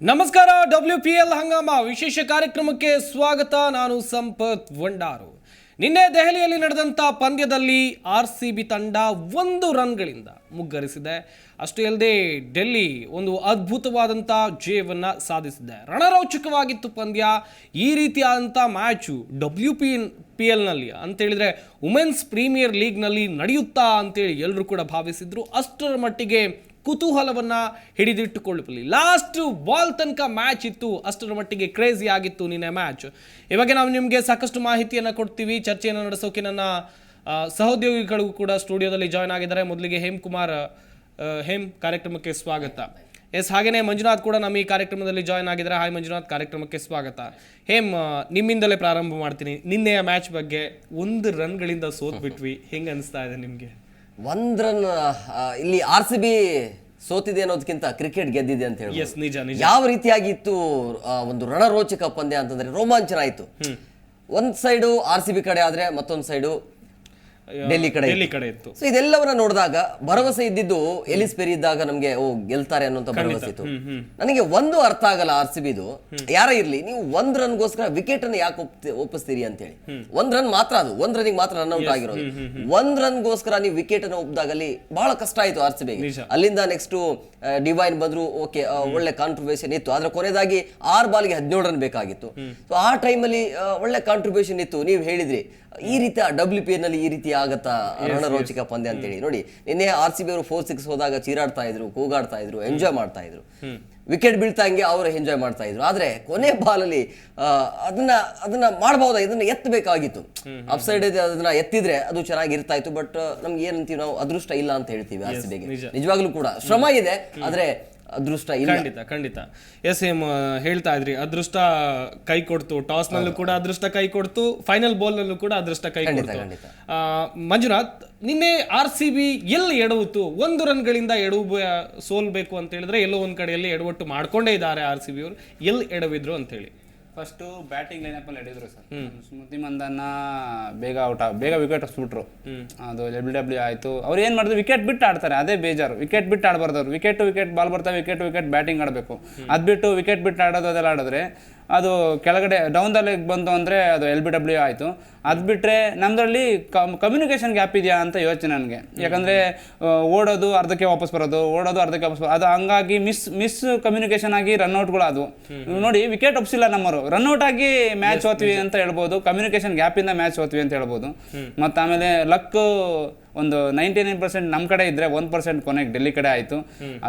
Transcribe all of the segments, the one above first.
ನಮಸ್ಕಾರ. WPL ಹಂಗಾಮ ವಿಶೇಷ ಕಾರ್ಯಕ್ರಮಕ್ಕೆ ಸ್ವಾಗತ. ನಾನು ಸಂಪತ್ ವಂಡಾರು. ನಿನ್ನೆ ದೆಹಲಿಯಲ್ಲಿ ನಡೆದಂಥ ಪಂದ್ಯದಲ್ಲಿ RCB ತಂಡ 1 ರನ್ಗಳಿಂದ ಮುಗ್ಗರಿಸಿದೆ. ಅಷ್ಟೇ ಅಲ್ಲದೆ ಡೆಲ್ಲಿ ಒಂದು ಅದ್ಭುತವಾದಂಥ ಜಯವನ್ನು ಸಾಧಿಸಿದೆ. ರಣರೋಚಕವಾಗಿತ್ತು ಪಂದ್ಯ. ಈ ರೀತಿಯಾದಂಥ ಮ್ಯಾಚು WPLನಲ್ಲಿ ಅಂತೇಳಿದರೆ ವುಮೆನ್ಸ್ ಪ್ರೀಮಿಯರ್ ಲೀಗ್ನಲ್ಲಿ ನಡೆಯುತ್ತಾ ಅಂತೇಳಿ ಎಲ್ಲರೂ ಕೂಡ ಭಾವಿಸಿದ್ರು. ಅಷ್ಟರ ಮಟ್ಟಿಗೆ ಕುತೂಹಲವನ್ನು ಹಿಡಿದಿಟ್ಟುಕೊಳ್ಳಲಿ. ಲಾಸ್ಟ್ ಬಾಲ್ ತನಕ ಮ್ಯಾಚ್ ಇತ್ತು. ಅಷ್ಟರ ಮಟ್ಟಿಗೆ ಕ್ರೇಜಿ ಆಗಿತ್ತು ನಿನ್ನೆ ಮ್ಯಾಚ್. ಇವಾಗ ನಾವು ನಿಮಗೆ ಸಾಕಷ್ಟು ಮಾಹಿತಿಯನ್ನು ಕೊಡ್ತೀವಿ. ಚರ್ಚೆಯನ್ನು ನಡೆಸೋಕೆ ನನ್ನ ಸಹೋದ್ಯೋಗಿಗಳು ಕೂಡ ಸ್ಟುಡಿಯೋದಲ್ಲಿ ಜಾಯ್ನ್ ಆಗಿದ್ದಾರೆ. ಮೊದಲಿಗೆ ಹೇಮ್ ಕಾರ್ಯಕ್ರಮಕ್ಕೆ ಸ್ವಾಗತ. ಹಾಗೆಯೇ ಮಂಜುನಾಥ್ ಕೂಡ ನಮ್ಮ ಈ ಕಾರ್ಯಕ್ರಮದಲ್ಲಿ ಜಾಯ್ನ್ ಆಗಿದ್ದಾರೆ. ಹಾಯ್ ಮಂಜುನಾಥ್, ಕಾರ್ಯಕ್ರಮಕ್ಕೆ ಸ್ವಾಗತ. ನಿಮ್ಮಿಂದಲೇ ಪ್ರಾರಂಭ ಮಾಡ್ತೀನಿ. ನಿನ್ನೆಯ ಮ್ಯಾಚ್ ಬಗ್ಗೆ 1 ರನ್ಗಳಿಂದ ಸೋತ್ಬಿಟ್ವಿ, ಹೆಂಗೆ ಅನಿಸ್ತಾ ಇದೆ ನಿಮಗೆ? 1 ರನ್ ಇಲ್ಲಿ RCB ಸೋತಿದೆ ಅನ್ನೋದಕ್ಕಿಂತ ಕ್ರಿಕೆಟ್ ಗೆದ್ದಿದೆ ಅಂತ ಹೇಳಿ. ನಿಜ. ಯಾವ ರೀತಿಯಾಗಿತ್ತು ಒಂದು ರಣರೋಚಕ ಪಂದ್ಯ ಅಂತಂದ್ರೆ ರೋಮಾಂಚನ ಆಯ್ತು. ಒಂದ್ ಸೈಡು RCB ಕಡೆ ಆದ್ರೆ ಮತ್ತೊಂದು ಸೈಡು ಡೆಲ್ಲಿ ಕಡೆ ಇತ್ತು. ಸೊ ಇದೆಲ್ಲವನ್ನ ನೋಡಿದಾಗ ಭರವಸೆ ಇದ್ದಿದ್ದು ಎಲಿಸ್ ಪೆರಿ ಇದ್ದಾಗ ನಮ್ಗೆ ಗೆಲ್ತಾರೆ ಅನ್ನೋಂತ ಭರವಸೆ ಇತ್ತು. ನನಗೆ ಒಂದು ಅರ್ಥ ಆಗಲ್ಲ RCBದು, ಯಾರ ಇರ್ಲಿ, ನೀವು 1 ರನ್ಗೋಸ್ಕರ ವಿಕೆಟ್ ಅನ್ನು ಯಾಕೆ ಒಪ್ಪಿಸ್ತೀರಿ ಅಂತ ಹೇಳಿ. 1 ರನ್ ಮಾತ್ರ, ಅದು 1 ರನ್ನಿಗೆ ಮಾತ್ರ ರನ್ ಔಟ್ ಆಗಿರೋದು. 1 ರನ್ಗೋಸ್ಕರ ನೀವು ವಿಕೆಟ್ ಅನ್ನು ಒಪ್ಪಿದಾಗಲ್ಲಿ ಬಹಳ ಕಷ್ಟ ಆಯ್ತು RCBಗೆ. ಅಲ್ಲಿಂದ ನೆಕ್ಸ್ಟ್ ಡಿವೈನ್ ಬಂದ್ರು, ಓಕೆ, ಒಳ್ಳೆ ಕಾಂಟ್ರಿಬ್ಯೂಷನ್ ಇತ್ತು. ಆದ್ರೆ ಕೊನೆಯದಾಗಿ 6 ಬಾಲ್ಗೆ 17 ರನ್ ಬೇಕಾಗಿತ್ತು. ಸೊ ಆ ಟೈಮಲ್ಲಿ ಒಳ್ಳೆ ಕಾಂಟ್ರಿಬ್ಯೂಷನ್ ಇತ್ತು. ನೀವು ಹೇಳಿದ್ರಿ ಈ ರೀತಿ WPL ನಲ್ಲಿ ಈ ರೀತಿ ಆಗತ್ತಾ ರಣರೋಚಕ ಪಂದ್ಯ ಅಂತ ಹೇಳಿ. ನೋಡಿ, ನಿನ್ನೆ RCB ಅವರು 4-6 ಹೋದಾಗ ಚೀರಾಡ್ತಾ ಇದ್ರು, ಕೂಗಾಡ್ತಾ ಇದ್ರು, ಎಂಜಾಯ್ ಮಾಡ್ತಾ ಇದ್ರು. ವಿಕೆಟ್ ಬೀಳ್ತಾ ಹಂಗೆ ಅವರು ಎಂಜಾಯ್ ಮಾಡ್ತಾ ಇದ್ರು. ಆದ್ರೆ ಕೊನೆ ಬಾಲಲ್ಲಿ ಅದನ್ನ ಮಾಡಬಹುದಾ, ಇದನ್ನ ಎತ್ತಬೇಕಾಗಿತ್ತು. ಅಪ್ಸೈಡ್ ಅದನ್ನ ಎತ್ತಿದ್ರೆ ಅದು ಚೆನ್ನಾಗಿ ಇರ್ತಾ ಇತ್ತು. ಬಟ್ ನಮ್ಗೆ ಏನಂತೀವಿ ನಾವು, ಅದೃಷ್ಟ ಇಲ್ಲ ಅಂತ ಹೇಳ್ತೀವಿ RCBಗೆ. ನಿಜವಾಗ್ಲೂ ಕೂಡ ಶ್ರಮ ಇದೆ, ಆದ್ರೆ ಅದೃಷ್ಟ ಇಲ್ಲ. ಖಂಡಿತ. ಹೇಳ್ತಾ ಇದ್ರಿ, ಅದೃಷ್ಟ ಕೈ ಕೊಡ್ತು. ಟಾಸ್ ನಲ್ಲೂ ಕೂಡ ಅದೃಷ್ಟ ಕೈ ಕೊಡ್ತು, ಫೈನಲ್ ಬಾಲ್ ನಲ್ಲೂ ಕೂಡ ಅದೃಷ್ಟ ಕೈ ಕೊಡ್ತು. ಮಂಜುನಾಥ್, ನಿನ್ನೆ RCB ಎಲ್ಲಿ ಎಡವಿತು? 1 ರನ್ಗಳಿಂದ ಸೋಲ್ಬೇಕು ಅಂತ ಹೇಳಿದ್ರೆ ಎಲ್ಲೋ ಒಂದ್ ಕಡೆಯಲ್ಲಿ ಎಡವಟ್ಟು ಮಾಡ್ಕೊಂಡೇ ಇದ್ದಾರೆ RCB ಅವರು. ಎಲ್ಲಿ ಎಡವಿದ್ರು ಅಂತ ಹೇಳಿ. ಫಸ್ಟು ಬ್ಯಾಟಿಂಗ್ ಲೈನಪ್ ಅಲ್ಲಿ ಹಿಡಿದ್ರು ಸರ್. ಸ್ಮೃತಿ ಮಂದನ್ನ ಬೇಗ ವಿಕೆಟ್ ಹೊಸ್ಬಿಟ್ರು. ಅದು LBW ಆಯ್ತು. ಅವ್ರು ಏನ್ ಮಾಡಿದ್ರು, ವಿಕೆಟ್ ಬಿಟ್ಟು ಆಡ್ತಾರೆ, ಅದೇ ಬೇಜಾರು. ವಿಕೆಟ್ ಬಿಟ್ಟು ಆಡ್ಬಾರ್ದು ಅವ್ರು. ವಿಕೆಟ್ ಬಾಲ್ ಬರ್ತಾವೆ, ವಿಕೆಟ್ ಬ್ಯಾಟಿಂಗ್ ಆಡಬೇಕು. ಅದ್ ಬಿಟ್ಟು ವಿಕೆಟ್ ಬಿಟ್ಟು ಆಡೋದು ಅದೆಲ್ಲ ಆಡಿದ್ರೆ ಅದು ಕೆಳಗಡೆ ಡೌನ್ ದ ಲೆಗ್ ಬಂತು ಅಂದರೆ ಅದು LBW ಆಯಿತು. ಅದು ಬಿಟ್ಟರೆ ನಮ್ಮದ್ರಲ್ಲಿ ಕಮ್ಯುನಿಕೇಷನ್ ಗ್ಯಾಪ್ ಇದೆಯಾ ಅಂತ ಯೋಚನೆ ನನಗೆ. ಯಾಕಂದರೆ ಓಡೋದು ಅರ್ಧಕ್ಕೆ ವಾಪಸ್ ಬರೋದು, ಅದು ಹಂಗಾಗಿ ಮಿಸ್ ಕಮ್ಯುನಿಕೇಷನ್ ಆಗಿ ರನ್ಔಟ್ಗಳು ಅದು. ನೋಡಿ, ವಿಕೆಟ್ ಒಪ್ಸಿಲ್ಲ ನಮ್ಮವರು, ರನ್ಔಟ್ ಆಗಿ ಮ್ಯಾಚ್ ಹೋದ್ವಿ ಅಂತ ಹೇಳ್ಬೋದು. ಕಮ್ಯುನಿಕೇಷನ್ ಗ್ಯಾಪಿಂದ ಮ್ಯಾಚ್ ಹೋದ್ವಿ ಅಂತ ಹೇಳ್ಬೋದು. ಮತ್ತು ಆಮೇಲೆ ಲಕ್ ಒಂದು 99% ನಮ್ಮ ಕಡೆ ಇದ್ದರೆ 1% ಕೊನೆಗೆ ಡೆಲ್ಲಿ ಕಡೆ ಆಯಿತು.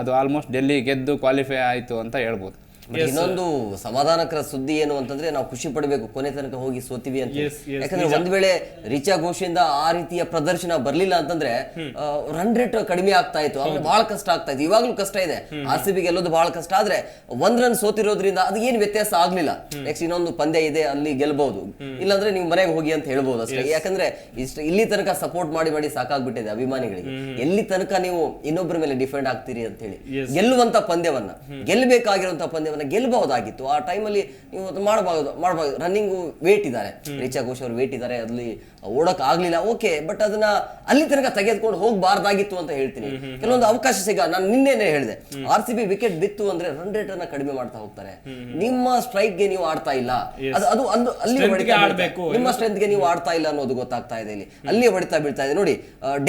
ಅದು ಆಲ್ಮೋಸ್ಟ್ ಡೆಲ್ಲಿ ಗೆದ್ದು ಕ್ವಾಲಿಫೈ ಆಯಿತು ಅಂತ ಹೇಳ್ಬೋದು. ಇನ್ನೊಂದು ಸಮಾಧಾನಕರ ಸುದ್ದಿ ಏನು ಅಂತಂದ್ರೆ, ನಾವು ಖುಷಿ ಪಡಬೇಕು ಕೊನೆ ತನಕ ಹೋಗಿ ಸೋತೀವಿ ಅಂತ. ಯಾಕಂದ್ರೆ ಒಂದ್ ವೇಳೆ ರಿಚಾ ಘೋಷಿಂದ ಆ ರೀತಿಯ ಪ್ರದರ್ಶನ ಬರ್ಲಿಲ್ಲ ಅಂತಂದ್ರೆ ರನ್ ರೇಟ್ ಕಡಿಮೆ ಆಗ್ತಾ ಇತ್ತು. ಆಮೇಲೆ ಬಹಳ ಕಷ್ಟ ಆಗ್ತಾ ಇತ್ತು. ಇವಾಗ್ಲೂ ಕಷ್ಟ ಇದೆ, RCB ಗೆಲ್ಲೋದು ಬಹಳ ಕಷ್ಟ. ಆದ್ರೆ 1 ರನ್ ಸೋತಿರೋದ್ರಿಂದ ಅದು ಏನು ವ್ಯತ್ಯಾಸ ಆಗ್ಲಿಲ್ಲ. ನೆಕ್ಸ್ಟ್ ಇನ್ನೊಂದು ಪಂದ್ಯ ಇದೆ, ಅಲ್ಲಿ ಗೆಲ್ಬಹುದು. ಇಲ್ಲಾಂದ್ರೆ ನೀವು ಮನೆಗೆ ಹೋಗಿ ಅಂತ ಹೇಳ್ಬಹುದು ಅಷ್ಟೇ. ಯಾಕಂದ್ರೆ ಇಲ್ಲಿ ತನಕ ಸಪೋರ್ಟ್ ಮಾಡಿ ಸಾಕಾಗ್ಬಿಟ್ಟಿದೆ ಅಭಿಮಾನಿಗಳಿಗೆ. ಎಲ್ಲಿ ತನಕ ನೀವು ಇನ್ನೊಬ್ಬರ ಮೇಲೆ ಡಿಫೆಂಡ್ ಆಗ್ತೀರಿ ಅಂತ ಹೇಳಿ. ಗೆಲ್ಲುವಂತ ಪಂದ್ಯವನ್ನ, ಗೆಲ್ಲಬೇಕಾಗಿರುವಂತ ಪಂದ್ಯವನ್ನ ಗೆಲ್ಲಬಹುದಾಗಿತ್ತು. ಆ ಟೈಮಲ್ಲಿ ನೀವು ಮಾಡಬಹುದು. ರನ್ನಿಂಗ್ ವೇಟ್ ಇದ್ದಾರೆ, ರಿಚಾ ಘೋಷ್ ಅವರು ವೇಟ್ ಇದ್ದಾರೆ, ಅಲ್ಲಿ ಓಡಕ್ ಆಗ್ಲಿಲ್ಲ, ಓಕೆ. ಬಟ್ ಅದನ್ನ ಅಲ್ಲಿ ತನಕ ತೆಗೆದುಕೊಂಡು ಹೋಗಬಾರ್ದಾಗಿತ್ತು ಅಂತ ಹೇಳ್ತೀನಿ. ಕೆಲವೊಂದು ಅವಕಾಶ ನಾನು ನಿನ್ನೆನೆ ಹೇಳಿದೆ, RCB ವಿಕೆಟ್ ಬಿತ್ತು ಅಂದ್ರೆ ರನ್ ರೇಟ್ ಅನ್ನ ಕಡಿಮೆ ಮಾಡ್ತಾ ಹೋಗ್ತಾರೆ. ನಿಮ್ಮ ಸ್ಟ್ರೈಕ್ ಗೆ ನೀವು ಆಡ್ತಾ ಇಲ್ಲ, ಅದು ಅಲ್ಲಿ ನಿಮ್ಮ ಸ್ಟ್ರೆಂತ್ ಗೆ ನೀವು ಆಡ್ತಾ ಇಲ್ಲ ಅನ್ನೋದು ಗೊತ್ತಾಗ್ತಾ ಇದೆ. ಇಲ್ಲಿ ಅಲ್ಲಿ ಹೊಡಿತಾ ಬೀಳ್ತಾ ಇದೆ. ನೋಡಿ,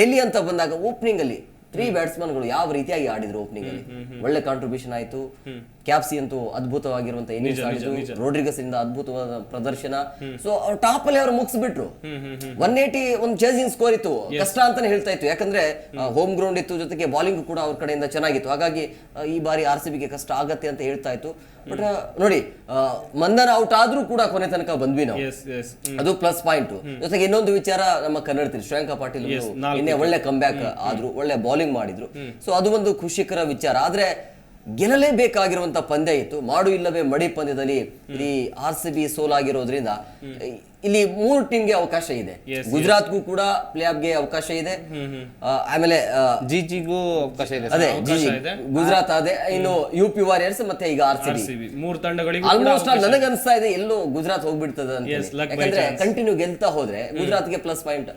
ಡೆಲ್ಲಿ ಅಂತ ಬಂದಾಗ ಓಪನಿಂಗ್ ಅಲ್ಲಿ 3 ಬ್ಯಾಟ್ಸ್ಮನ್ಗಳು ಯಾವ ರೀತಿಯಾಗಿ ಆಡಿದ್ರು ಓಪನಿಂಗ್ ಅಲ್ಲಿ. ಒಳ್ಳೆ ಕಾಂಟ್ರಿಬ್ಯೂಷನ್ ಆಯ್ತು. ಕ್ಯಾಪ್ಸಿ ಅಂತೂ ಅದ್ಭುತವಾಗಿರುವಂತ ಇನ್ನಿಂಗ್ಸ್ ಆಡಿದ್ರು. ರೋಡ್ರಿಗಸ್ ಇಂದ ಅದ್ಭುತವಾದ ಪ್ರದರ್ಶನ. ಸೊ ಅವ್ರು ಟಾಪ್ ಅಲ್ಲಿ ಅವರು ಮುಗಿಸ್ಬಿಟ್ರು. 180 ಒಂದು ಚೇಸಿಂಗ್ ಸ್ಕೋರ್ ಇತ್ತು. ಕಷ್ಟ ಅಂತಾನೆ ಹೇಳ್ತಾ ಇತ್ತು, ಯಾಕಂದ್ರೆ ಹೋಮ್ ಗ್ರೌಂಡ್ ಇತ್ತು, ಜೊತೆಗೆ ಬಾಲಿಂಗ್ ಕೂಡ ಅವ್ರ ಕಡೆಯಿಂದ ಚೆನ್ನಾಗಿತ್ತು. ಹಾಗಾಗಿ ಈ ಬಾರಿ RCBಗೆ ಕಷ್ಟ ಆಗತ್ತೆ ಅಂತ ಹೇಳ್ತಾ ಇತ್ತು. ಬಟ್ ನೋಡಿ, ಮಂದನ ಔಟ್ ಆದ್ರೂ ಕೂಡ ಕೊನೆ ತನಕ ಬಂದ್ವಿ ನಾವು, ಅದು ಪ್ಲಸ್ ಪಾಯಿಂಟ್. ಜೊತೆಗೆ ಇನ್ನೊಂದು ವಿಚಾರ, ನಮ್ಮ ಕನ್ನಡದಲ್ಲಿ ಶ್ರೇಯಾಂಕ ಪಾಟೀಲ್ ಇನ್ನೇ ಒಳ್ಳೆ ಕಂಬ್ಯಾಕ್ ಆದ್ರು, ಒಳ್ಳೆ ಬೌಲಿಂಗ್ ಮಾಡಿದ್ರು. ಸೊ ಅದು ಒಂದು ಖುಷಿಕರ ವಿಚಾರ. ಆದ್ರೆ ಗೆಲ್ಲಲೇಬೇಕಾಗಿರುವಂತ ಪಂದ್ಯ ಇತ್ತು. ಮಾಡು ಇಲ್ಲವೇ ಮಡಿ ಪಂದ್ಯದಲ್ಲಿ ಈ RCB ಸೋಲಾಗಿರೋದ್ರಿಂದ ಇಲ್ಲಿ 3 ಟೀಮ್ಗೆ ಅವಕಾಶ ಇದೆ. ಗುಜರಾತ್ಗೂ ಕೂಡ ಪ್ಲೇ ಆಫ್ಗೆ ಅವಕಾಶ ಇದೆ. ಆಮೇಲೆ ಜಿಜಿಗೂ ಅವಕಾಶ ಇದೆ. ಅದೇ ಗುಜರಾತ್ ಅದೇ, ಇನ್ನು UP ವಾರಿಯರ್ಸ್ ಮತ್ತೆ ಈಗ RCB 3 ತಂಡಗಳಿಗೆ ಆಲ್ಮೋಸ್ಟ್ ನನಗನ್ಸ್ತಾ ಇದೆ ಎಲ್ಲೋ ಗುಜರಾತ್ ಹೋಗ್ಬಿಡ್ತದೆ ಅಂತ. ಯಾಕಂದ್ರೆ ಕಂಟಿನ್ಯೂ ಗೆಲ್ತಾ ಹೋದ್ರೆ ಗುಜರಾತ್ಗೆ ಪ್ಲಸ್ ಪಾಯಿಂಟ್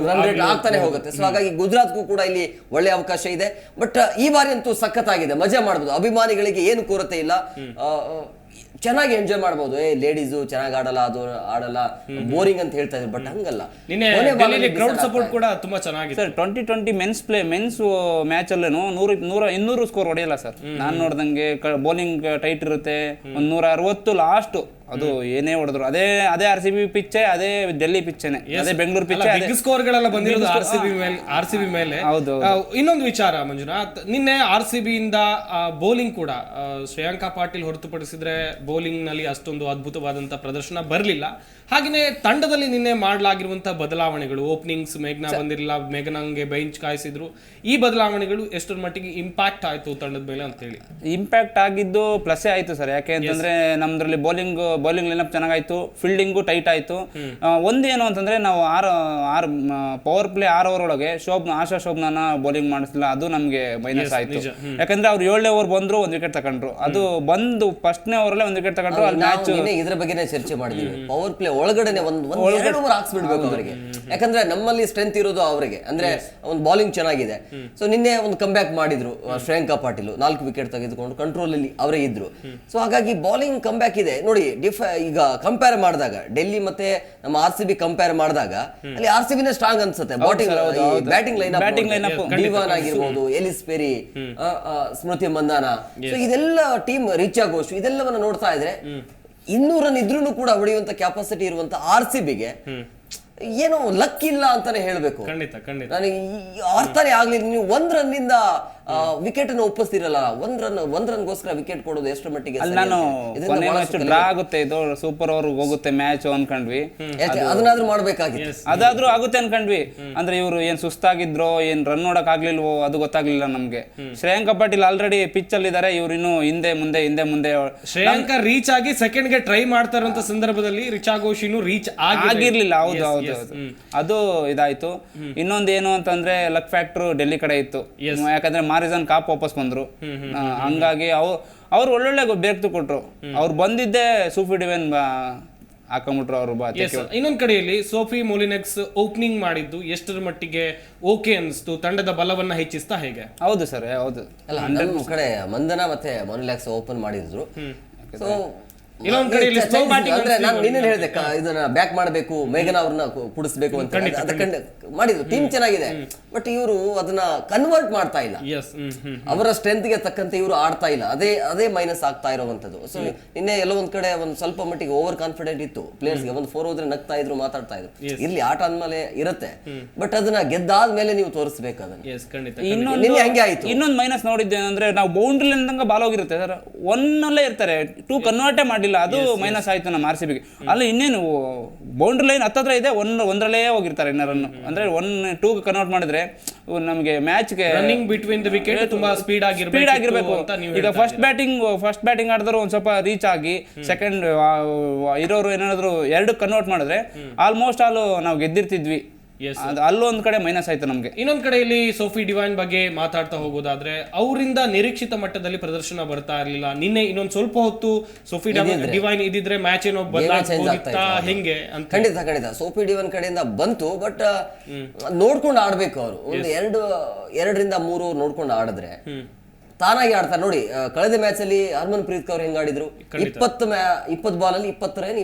ರನ್ ರೇಟ್ ಆಗ್ತಾನೆ ಹೋಗುತ್ತೆ. ಸೊ ಹಾಗಾಗಿ ಗುಜರಾತ್ಗೂ ಕೂಡ ಇಲ್ಲಿ ಒಳ್ಳೆ ಅವಕಾಶ ಇದೆ. ಬಟ್ ಈ ಬಾರಿ ಅಂತೂ ಸಖತ್ತಾಗಿದೆ, ಮಜಾ ಮಾಡಬಹುದು. ಅಭಿಮಾನಿಗಳಿಗೆ ಏನು ಕೊರತೆ ಇಲ್ಲ, ಚೆನ್ನಾಗಿ ಎಂಜಾಯ್ ಮಾಡಬಹುದು. ಲೇಡೀಸು ಚೆನ್ನಾಗಿ ಆಡಲ್ಲ ಬೋರಿಂಗ್ ಅಂತ ಹೇಳ್ತಾ ಇದ್ರು, ಬಟ್ ಹಂಗಲ್ಲ. ಕ್ರೌಡ್ ಸಪೋರ್ಟ್ ಕೂಡ ತುಂಬಾ ಚೆನ್ನಾಗಿದೆ ಸರ್. 2020 ಮೆನ್ಸ್ ಮ್ಯಾಚ್ ಅಲ್ಲೇನು 200 ಸ್ಕೋರ್ ಹೊಡೆಯಲ್ಲ ಸರ್. ನಾನ್ ನೋಡ್ದಂಗೆ ಬೌಲಿಂಗ್ ಟೈಟ್ ಇರುತ್ತೆ, 160 ಲಾಸ್ಟ್. ಅದು ಏನೇ ಹೊಡೆದ್ರು ಅದೇ RCB ಪಿಚ್ಚೆ, ಅದೇ ಡೆಲ್ಲಿ ಪಿಚ್ಚೇನೆ, ಅದೇ ಬೆಂಗಳೂರು ಪಿಚ್ಚೆ. ಬಿಗ್ ಸ್ಕೋರ್ ಗಳೆಲ್ಲ ಬಂದಿರೋದು RCB ಮೇಲೆ. ಇನ್ನೊಂದು ವಿಚಾರ ಮಂಜುನಾಥ್, ನಿನ್ನೆ RCB ಇಂದ ಬೌಲಿಂಗ್ ಕೂಡ ಶ್ರೇಯಾಂಕಾ ಪಾಟೀಲ್ ಹೊರತುಪಡಿಸಿದ್ರೆ ಬೌಲಿಂಗ್ ನಲ್ಲಿ ಅಷ್ಟೊಂದು ಅದ್ಭುತವಾದಂತ ಪ್ರದರ್ಶನ ಬರಲಿಲ್ಲ. ಹಾಗೆಯೇ ತಂಡದಲ್ಲಿ ನಿನ್ನೆ ಮಾಡಲಾಗಿರುವಂತಹ ಬದಲಾವಣೆಗಳು, ಓಪನಿಂಗ್ಸ್ ಮೇಘನಾ ಬಂದಿರಲಿಲ್ಲ, ಮೇಘನಾಂಗೆ ಬೆಂಚ್ ಕಾಯಿಸಿದ್ರು. ಈ ಬದಲಾವಣೆಗಳು ಎಷ್ಟರ ಮಟ್ಟಿಗೆ ಇಂಪ್ಯಾಕ್ಟ್ ಆಯ್ತು ತಂಡದ ಮೇಲೆ ಅಂತ ಹೇಳಿ? ಇಂಪ್ಯಾಕ್ಟ್ ಆಗಿದ್ದು ಪ್ಲಸ್ಸೇ ಆಯ್ತು ಸರ್. ಯಾಕೆ ಅಂತಂದ್ರೆ ನಮ್ದ್ರಲ್ಲಿ ಬೌಲಿಂಗ್ ಲೈನಪ್ ಚೆನ್ನಾಗಾಯ್ತು, ಫೀಲ್ಡಿಂಗು ಟೈಟ್ ಆಯ್ತು. ಒಂದೇನು ಅಂತಂದ್ರೆ ನಾವು ಪವರ್ ಪ್ಲೇ 6 ಓವರ್ ಒಳಗೆ ಆಶಾ ಶೋಭ್ನಾನ ಬೌಲಿಂಗ್ ಮಾಡಿಸಿಲ್ಲ, ಅದು ನಮ್ಗೆ ಮೈನಸ್ ಆಯ್ತು. ಯಾಕಂದ್ರೆ ಅವ್ರು 7ನೇ ಓವರ್ ಬಂದ್ರು, 1 ವಿಕೆಟ್ ತಗೊಂಡ್ರು. ಅದು ಬಂದು ಫಸ್ಟ್ನೇ ಓವರ್ 1 ವಿಕೆಟ್ ತಗೊಂಡ್ರು. ಅಲ್ಲಿ ಮ್ಯಾಚ್ ಇದ್ರ ಬಗ್ಗೆ ಚರ್ಚೆ ಮಾಡಿದೀವಿ. ಪವರ್ ಪ್ಲೇ ಒಳಗಡೆ ಒಂದು ಓವರ್ ಹಾಕ್ಸ್ಬಿಡ್ಬೇಕು ಅವರಿಗೆ, ಯಾಕಂದ್ರೆ ನಮ್ಮಲ್ಲಿ ಸ್ಟ್ರೆಂತ್ ಇರೋದು ಅವರಿಗೆ, ಅಂದ್ರೆ ಒಂದು ಬೌಲಿಂಗ್ ಚೆನ್ನಾಗಿದೆ. ಸೊ ನಿನ್ನೆ ಒಂದು ಕಮ್ ಬ್ಯಾಕ್ ಮಾಡಿದ್ರು ಶ್ರೇಯಾಂಕಾ ಪಾಟೀಲ್, 4 ವಿಕೆಟ್ ತೆಗೆದುಕೊಂಡು ಕಂಟ್ರೋಲ್ ಅಲ್ಲಿ ಅವರೇ ಇದ್ರು. ಸೊ ಹಾಗಾಗಿ ಬೌಲಿಂಗ್ ಕಮ್ ಬ್ಯಾಕ್ ಇದೆ ನೋಡಿ. ಈಗ ಕಂಪೇರ್ ಮಾಡಿದಾಗ ಡೆಲ್ಲಿ ಮತ್ತೆ ನಮ್ಮ RCB ಕಂಪೇರ್ ಮಾಡಿದಾಗ ಅಲ್ಲಿ RCBನೇ ಸ್ಟ್ರಾಂಗ್ ಅನ್ಸುತ್ತೆ. ಬ್ಯಾಟಿಂಗ್ ಲೈನ್ ದಿವಾನ್ ಆಗಿರ್ಬೋದು, ಎಲಿಸ್ ಪೆರಿ, ಸ್ಮೃತಿ ಮಂದಾನ, ಸೊ ಇದೆಲ್ಲ ಟೀಮ್, ರಿಚಾ ಘೋಷ್, ಇದೆಲ್ಲವನ್ನ ನೋಡ್ತಾ ಇದ್ರೆ 200 ರನ್ ಇದ್ರೂ ಕೂಡ ಹೊಡೆಯುವಂತ ಕೆಪಾಸಿಟಿ ಇರುವಂತ RCBಗೆ ಏನೋ ಲಕ್ ಇಲ್ಲ ಅಂತಾನೆ ಹೇಳ್ಬೇಕು. ನನಗೆ ಅರ್ಥನೇ ಆಗ್ಲಿಲ್ಲ. ನೀವು 1 ರನ್ನಿಂದ ವಿಕೆಟ್ ಅನ್ನು ಒಪ್ಪಿಸ್ತಿರಲ್ಲ, 1 ರನ್ಗೋಸ್ಕರ ವಿಕೆಟ್ ಕೊಡೋದು ಎಷ್ಟು ಮಟ್ಟಿಗೆ? ನಾನು ಡ್ರಾ ಆಗುತ್ತೆ, ಇದು ಸೂಪರ್ ಓವರ್ ಹೋಗುತ್ತೆ ಮ್ಯಾಚ್ ಅನ್ಕೊಂಡ್ವಿ. ಅದನ್ನಾದ್ರೂ ಮಾಡ್ಬೇಕಾಗಿತ್ತು, ಅದಾದ್ರೂ ಆಗುತ್ತೆ ಅನ್ಕೊಂಡ್ವಿ. ಅಂದ್ರೆ ಇವ್ರು ಏನ್ ಸುಸ್ತಾಗಿದ್ರೋ, ಏನ್ ರನ್ ನೋಡಕ್ ಆಗ್ಲಿಲ್ವೋ ಅದು ಗೊತ್ತಾಗ್ಲಿಲ್ಲ ನಮ್ಗೆ. ಶ್ರೇಯಾಂಕಾ ಪಾಟೀಲ್ ಆಲ್ರೆಡಿ ಪಿಚ್ ಅಲ್ಲಿ ಇದಾರೆ, ಇವ್ರು ಇನ್ನು ಹಿಂದೆ ಮುಂದೆ. ಶ್ರೇಯಾಂಕಾ ರೀಚ್ ಆಗಿ ಸೆಕೆಂಡ್ ಗೆ ಟ್ರೈ ಮಾಡ್ತಾ ಇರುವಂತ ಸಂದರ್ಭದಲ್ಲಿ ರಿಚಾ ಘೋಷ್ ಇನ್ನು ರೀಚ್ ಆಗಿರ್ಲಿಲ್ಲ. ಹೌದು ಅದು ಇದಾಯ್ತು. ಇನ್ನೊಂದು ಏನು ಅಂತಂದ್ರೆ ಲಕ್ ಫ್ಯಾಕ್ಟರ್ ಡೆಲ್ಲಿ ಕಡೆ ಇತ್ತು. ಯಾಕಂದ್ರೆ ಮಾರಿಸನ್ ಕಾಪ್ ವಾಪಸ್ ಬಂದ್ರು, ಹಂಗಾಗಿ ಅವ್ರು ಒಳ್ಳೊಳ್ಳೆ ಬ್ರೇಕ್ ಕೊಟ್ರು. ಅವ್ರು ಬಂದಿದ್ದೆ ಸೂಫಿ ಡಿವೆನ್ ಹಾಕೊಂಡ್ಬಿಟ್ರು ಅವರು. ಇನ್ನೊಂದ್ ಕಡೆಯಲ್ಲಿ ಸೋಫಿ ಮೊಲಿನೆಕ್ಸ್ ಓಪನಿಂಗ್ ಮಾಡಿದ್ದು ಎಷ್ಟರ ಮಟ್ಟಿಗೆ ಓಕೆ ಅನಿಸ್ತು? ತಂಡದ ಬಲವನ್ನ ಹೆಚ್ಚಿಸ್ತಾ ಹೇಗೆ? ಹೌದು ಸರ್, ಹೌದು. ಅಲ್ಲ, ನಮ್ಮ ಕಡೆ ಮಂದನ ಮತ್ತೆ ಮೊಲಿನೆಕ್ಸ್ ಓಪನ್ ಮಾಡಿದ್ರು. ಸೊ ಅಂದ್ರೆ ನಾನು ನಿನ್ನೆ ಹೇಳಿದೆ ಇದನ್ನ ಬ್ಯಾಕ್ ಮಾಡಬೇಕು, ಮೇಘನಾ ಅವ್ರನ್ನ ಕುಡಿಸ್ಬೇಕು ಅಂತ ಮಾಡಿದ್ರು. ಟೀಮ್ ಚೆನ್ನಾಗಿದೆ, ಬಟ್ ಇವರು ಅದನ್ನ ಕನ್ವರ್ಟ್ ಮಾಡ್ತಾ ಇಲ್ಲ. ಅವರ ಸ್ಟ್ರೆಂತ್ ಗೆ ತಕ್ಕಂತೆ ಇವರು ಆಡ್ತಾ ಇಲ್ಲ, ಅದೇ ಮೈನಸ್ ಆಗ್ತಾ ಇರುವಂತದ್ದು. ಸೊ ನಿನ್ನೆ ಎಲ್ಲೋ ಒಂದ್ ಕಡೆ ಒಂದ್ ಸ್ವಲ್ಪ ಮಟ್ಟಿಗೆ ಓವರ್ ಕಾನ್ಫಿಡೆಂಟ್ ಇತ್ತು ಪ್ಲೇಯರ್ಸ್ ಗೆ. ಒಂದು 4 ಹೋದ್ರೆ ನಗ್ತಾ ಇದ್ರು, ಮಾತಾಡ್ತಾ ಇದ್ರು. ಇರ್ಲಿ, ಆಟ ಅಂದ್ಮೇಲೆ ಇರುತ್ತೆ, ಬಟ್ ಅದನ್ನ ಗೆದ್ದಾದ್ಮೇಲೆ ನೀವು ತೋರಿಸ್ಬೇಕು ಅದನ್ನ. ಇನ್ನೊಂದು ಮೈನಸ್ ನೋಡಿದ್ದೆ ಅಂದ್ರೆ ನಾವು ಬೌಂಡ್ರಿ ಲೈನ್ ಬಾಲ್ ಹೋಗಿರುತ್ತೆ ಸರ್, 1 ಅಲ್ಲೇ ಇರ್ತಾರೆ, 2 ಕನ್ವರ್ಟೇ ಮಾಡಿ. ಅದು ಮೈನಸ್ ಆಯ್ತು ನಮ್ಮ RCBಗೆ. ಅಲ್ಲಿ ಇನ್ನೇನು ಬೌಂಡ್ರಿ ಲೈನ್ ಹತ್ತತ್ರ ಇದೆ, 1ರಲ್ಲೇ ಹೋಗಿರ್ತಾರೆ ಇನ್ನರನ್ನು. ಅಂದ್ರೆ 1-2 ಕನ್ವರ್ಟ್ ಮಾಡಿದ್ರೆ ನಮಗೆ ಮ್ಯಾಚ್ಗೆ ರನ್ನಿಂಗ್ ಬಿಟ್ವೀನ್ ದಿ ವಿಕೆಟ್ ತುಂಬಾ ಸ್ಪೀಡ್ ಆಗಿರಬೇಕು. ಈಗ ಫಸ್ಟ್ ಬ್ಯಾಟಿಂಗ್ ಆಡಿದ್ರು ಒಂದ್ ಸ್ವಲ್ಪ ರೀಚ್ ಆಗಿ, ಸೆಕೆಂಡ್ ಇರೋರು ಏನಾದ್ರು 2 ಕನ್ವರ್ಟ್ ಮಾಡಿದ್ರೆ ಆಲ್ಮೋಸ್ಟ್ ನಾವು ಗೆದ್ದಿರ್ತಿದ್ವಿ. ಅಲ್ಲೊಂದ್ ಕಡೆ ಮೈನಸ್ ಆಯ್ತು ನಮ್ಗೆ. ಇನ್ನೊಂದ್ ಕಡೆ ಇಲ್ಲಿ ಸೋಫಿ ಡಿವೈನ್ ಬಗ್ಗೆ ಮಾತಾಡ್ತಾ ಹೋಗೋದಾದ್ರೆ, ಅವರಿಂದ ನಿರೀಕ್ಷಿತ ಮಟ್ಟದಲ್ಲಿ ಪ್ರದರ್ಶನ ಬರ್ತಾ ಇರಲಿಲ್ಲ. ನಿನ್ನೆ ಇನ್ನೊಂದ್ ಸ್ವಲ್ಪ ಹೊತ್ತು ಸೋಫಿ ಡಿವೈನ್ ಇದ್ದಿದ್ರೆ ಮ್ಯಾಚ್ ಏನೋ ಹೆಂಗೆ ಅಂತ. ಖಂಡಿತ ಸೋಫಿ ಡಿವೈನ್ ಕಡೆಯಿಂದ ಬಂತು, ಬಟ್ ನೋಡ್ಕೊಂಡು ಆಡ್ಬೇಕು ಅವರು. ಒಂದು 2-3 ಓವರ್ ನೋಡ್ಕೊಂಡು ಆಡಿದ್ರೆ ತಾನಾಗಿ ಆಡ್ತಾರೆ ನೋಡಿ. ಕಳೆದ ಮ್ಯಾಚ್ ಅಲ್ಲಿ ಹರ್ಮನ್ ಪ್ರೀತ್ ಕೌರ್ ಹೆಂಗ್ ಆಡಿದ್ರು, 20 ಬಾಲ್ ಅಲ್ಲಿ 20 ರನ್,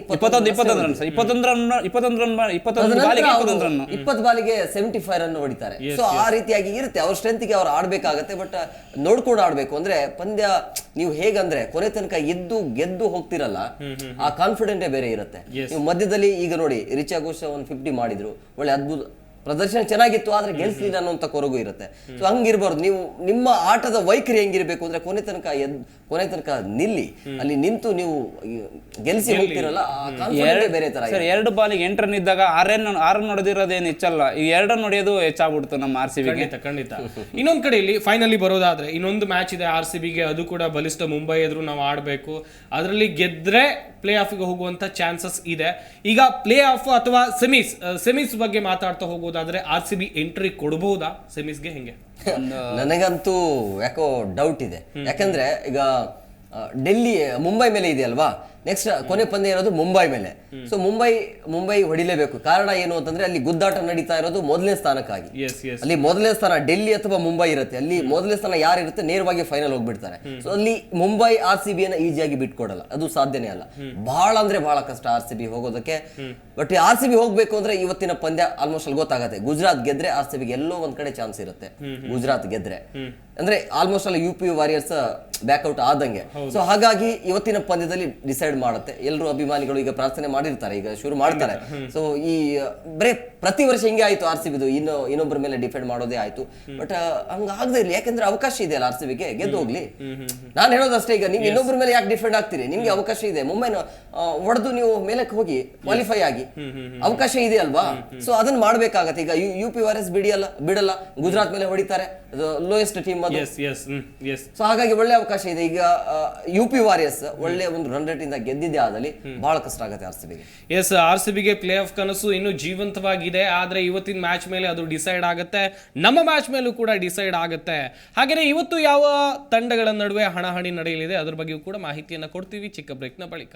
20 ಬಾಲಿಗೆ 75 ರನ್ ಹೊಡಿತಾರೆ. ಸೊ ಆ ರೀತಿಯಾಗಿ ಇರುತ್ತೆ, ಅವ್ರ ಸ್ಟ್ರೆಂತ್ ಗೆ ಅವ್ರು ಆಡ್ಬೇಕಾಗತ್ತೆ, ಬಟ್ ನೋಡ್ಕೊಂಡು ಆಡ್ಬೇಕು. ಅಂದ್ರೆ ಪಂದ್ಯ ನೀವು ಹೇಗಂದ್ರೆ ಕೊನೆ ತನಕ ಗೆದ್ದು ಹೋಗ್ತಿರಲ್ಲ, ಆ ಕಾನ್ಫಿಡೆಂಟೇ ಬೇರೆ ಇರುತ್ತೆ. ನೀವು ಮಧ್ಯದಲ್ಲಿ ಈಗ ನೋಡಿ, ರಿಚಾ ಘೋಷ್ 150 ಮಾಡಿದ್ರು, ಒಳ್ಳೆ ಅದ್ಭುತ ಪ್ರದರ್ಶನ ಚೆನ್ನಾಗಿತ್ತು, ಆದ್ರೆ ಗೆಲ್ಸ್ಲಿಲ್ಲ ಅನ್ನೋಂಥ ಕೊರಗು ಇರುತ್ತೆ. ಸೊ ಹಂಗಿರ್ಬಾರ್ದು. ನೀವು ನಿಮ್ಮ ಆಟದ ವೈಖರಿ ಹೆಂಗಿರ್ಬೇಕು ಅಂದ್ರೆ ಕೊನೆ ತನಕ ನಿಲ್ಲಿ, ಅಲ್ಲಿ ನಿಂತು ನೀವು ಗೆಲ್ಸಿ ಹೋಗ್ತಿರಲ್ಲ, ಬೇರೆ ತರ. ಸರ್, 2 ಬಾಲಿಗೆ 8 ರನ್ ಇದ್ದಾಗ 6 ರನ್ ಹೊಡೆದಿರೋದೇನು ಹೆಚ್ಚಲ್ಲ, ಈ 2 ರನ್ ಹೊಡೆಯೋದು ಹೆಚ್ಚಾಗ್ಬಿಡ್ತು ನಮ್ಮ RCBಗೆ. ಖಂಡಿತ. ಇನ್ನೊಂದ್ ಕಡೆಯಲ್ಲಿ ಫೈನಲಿ ಬರೋದಾದ್ರೆ ಇನ್ನೊಂದು ಮ್ಯಾಚ್ ಇದೆ RCBಗೆ, ಅದು ಕೂಡ ಬಲಿಷ್ಠ ಮುಂಬೈ ಎದುರು ನಾವು ಆಡ್ಬೇಕು. ಅದರಲ್ಲಿ ಗೆದ್ರೆ ಪ್ಲೇ ಆಫ್ಗೆ ಹೋಗುವಂತ ಚಾನ್ಸಸ್ ಇದೆ. ಈಗ ಪ್ಲೇ ಆಫ್ ಅಥವಾ ಸೆಮೀಸ್ ಬಗ್ಗೆ ಮಾತಾಡ್ತಾ ಹೋಗೋದಾದ್ರೆ RCB ಎಂಟ್ರಿ ಕೊಡಬಹುದಾ ಸೆಮೀಸ್ಗೆ? ಹೆಂಗೆ? ನನಗಂತೂ ಯಾಕೋ ಡೌಟ್ ಇದೆ. ಯಾಕಂದ್ರೆ ಈಗ ಡೆಲ್ಲಿ ಮುಂಬೈ ಮೇಲೆ ಇದೆಯಲ್ವಾ, ನೆಕ್ಸ್ಟ್ ಕೊನೆ ಪಂದ್ಯ ಇರೋದು ಮುಂಬೈ ಮೇಲೆ. ಸೊ ಮುಂಬೈ ಹೊಡಿಲೇಬೇಕು. ಕಾರಣ ಏನು ಅಂತಂದ್ರೆ ಅಲ್ಲಿ ಗುದ್ದಾಟ ನಡೀತಾ ಇರೋದು ಮೊದಲನೇ ಸ್ಥಾನಕ್ಕಾಗಿ. ಅಲ್ಲಿ ಮೊದಲನೇ ಸ್ಥಾನ ಡೆಲ್ಲಿ ಅಥವಾ ಮುಂಬೈ ಇರುತ್ತೆ, ಅಲ್ಲಿ ಮೊದಲನೇ ಸ್ಥಾನ ಯಾರು ಇರುತ್ತೆ ನೇರವಾಗಿ ಫೈನಲ್ ಹೋಗ್ಬಿಡ್ತಾರೆ. ಸೊ ಅಲ್ಲಿ ಮುಂಬೈ RCB ನ ಈಸಿಯಾಗಿ ಬಿಟ್ಕೊಡಲ್ಲ, ಅದು ಸಾಧ್ಯನೇ ಅಲ್ಲ. ಬಹಳ ಅಂದ್ರೆ ಬಹಳ ಕಷ್ಟ RCB ಹೋಗೋದಕ್ಕೆ. ಬಟ್ RCB ಹೋಗ್ಬೇಕು ಅಂದ್ರೆ ಇವತ್ತಿನ ಪಂದ್ಯ ಆಲ್ಮೋಸ್ಟ್ ಅಲ್ಲಿ ಗೊತ್ತಾಗತ್ತೆ. ಗುಜರಾತ್ ಗೆದ್ರೆ RCB ಗೆ ಎಲ್ಲೋ ಒಂದ್ ಕಡೆ ಚಾನ್ಸ್ ಇರುತ್ತೆ. ಗುಜರಾತ್ ಗೆದ್ರೆ ಅಂದ್ರೆ ಆಲ್ಮೋಸ್ಟ್ ಅಲ್ಲಿ UP ವಾರಿಯರ್ಸ್ ಬ್ಯಾಕ್ಔಟ್ ಆದಂಗೆ. ಸೊ ಹಾಗಾಗಿ ಇವತ್ತಿನ ಪಂದ್ಯದಲ್ಲಿ ಡಿಸೈಡ್ ಮಾಡುತ್ತೆ. ಎಲ್ಲರೂ ಅಭಿಮಾನಿಗಳು ಈಗ ಪ್ರಾರ್ಥನೆ ಮಾಡಿರ್ತಾರೆ, ಈಗ ಶುರು ಮಾಡ್ತಾರೆ. ಸೊ ಈ ಬರೇ ಪ್ರತಿ ವರ್ಷ ಹಿಂಗೆ ಆಯ್ತು RCB ಇನ್ನೊಬ್ಬರ ಮೇಲೆ ಡಿಪೆಂಡ್ ಮಾಡೋದೇ ಆಯ್ತು. ಬಟ್ ಹಂಗಾಗದೇ ಇರ್ಲಿ, ಯಾಕಂದ್ರೆ ಅವಕಾಶ ಇದೆ ಅಲ್ಲ RCB ಗೆ, ಗೆದ್ದು ಹೋಗ್ಲಿ. ನಾನು ಹೇಳೋದಷ್ಟೇ, ಈಗ ನೀವು ಇನ್ನೊಬ್ಬರ ಮೇಲೆ ಯಾಕೆ ಡಿಪೆಂಡ್ ಆಗ್ತೀರಿ? ನಿಮ್ಗೆ ಅವಕಾಶ ಇದೆ, ಮುಂಬೈನ ಹೊಡೆದು ನೀವು ಮೇಲಕ್ಕೆ ಹೋಗಿ ಕ್ವಾಲಿಫೈ ಆಗಿ ಅವಕಾಶ ಇದೆ ಅಲ್ವಾ? ಸೊ ಅದನ್ನ ಮಾಡ್ಬೇಕಾಗತ್ತೆ. ಈಗ UP ವಾರಿಯರ್ಸ್ ಬಿಡಲ್ಲ, ಗುಜರಾತ್ ಮೇಲೆ ಹೊಡಿತಾರೆ, ಲೋಯೆಸ್ಟ್ ಟೀಮ್ ಅದು. ಸೊ ಹಾಗಾಗಿ ಒಳ್ಳೆ ಅವಕಾಶ ಇದೆ. ಈಗ UP ವಾರಿಯರ್ಸ್ ಒಳ್ಳೆ ಒಂದು ರನ್ ರೇಟ್ ಇಂದ ಗೆದ್ದಿದ್ದೆ ಆದಲ್ಲಿ ಬಹಳ ಕಷ್ಟ ಆಗುತ್ತೆ RCB ಗೆ. RCB ಗೆ ಪ್ಲೇ ಆಫ್ ಕನಸು ಇನ್ನೂ ಜೀವಂತವಾಗಿದೆ. ಆದ್ರೆ ಇವತ್ತಿನ ಮ್ಯಾಚ್ ಮೇಲೆ ಅದು ಡಿಸೈಡ್ ಆಗುತ್ತೆ, ನಮ್ಮ ಮ್ಯಾಚ್ ಮೇಲೂ ಕೂಡ ಡಿಸೈಡ್ ಆಗುತ್ತೆ. ಹಾಗೆಯೇ ಇವತ್ತು ಯಾವ ತಂಡಗಳ ನಡುವೆ ಹಣಾಹಣಿ ನಡೆಯಲಿದೆ ಅದ್ರ ಬಗ್ಗೆಯೂ ಕೂಡ ಮಾಹಿತಿಯನ್ನ ಕೊಡ್ತೀವಿ ಚಿಕ್ಕ ಬ್ರೇಕ್ನ ಬಳಿಕ.